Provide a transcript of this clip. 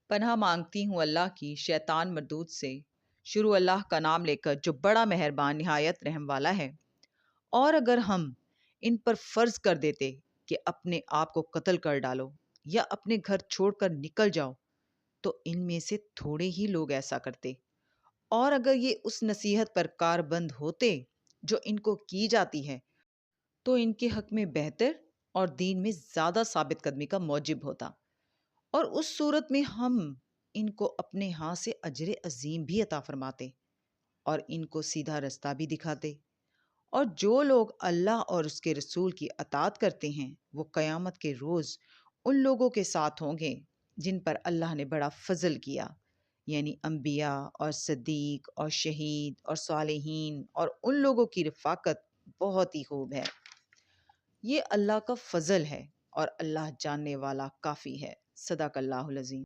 پناہ مانگتی ہوں اللہ کی شیطان مردود سے، شروع اللہ کا نام لے کر جو بڑا مہربان نہایت رحم والا ہے۔ اور اگر ہم ان پر فرض کر دیتے کہ اپنے آپ کو قتل کر ڈالو یا اپنے گھر چھوڑ کر نکل جاؤ، تو ان میں سے تھوڑے ہی لوگ ایسا کرتے، اور اگر یہ اس نصیحت پر کاربند ہوتے جو ان کو کی جاتی ہے تو ان کے حق میں بہتر اور دین میں زیادہ ثابت قدمی کا موجب ہوتا، اور اس صورت میں ہم ان کو اپنے ہاں سے اجر عظیم بھی عطا فرماتے اور ان کو سیدھا رستہ بھی دکھاتے۔ اور جو لوگ اللہ اور اس کے رسول کی اطاعت کرتے ہیں وہ قیامت کے روز ان لوگوں کے ساتھ ہوں گے جن پر اللہ نے بڑا فضل کیا، یعنی انبیاء اور صدیق اور شہید اور صالحین، اور ان لوگوں کی رفاقت بہت ہی خوب ہے۔ یہ اللہ کا فضل ہے اور اللہ جاننے والا کافی ہے۔ صدق اللہ العظیم۔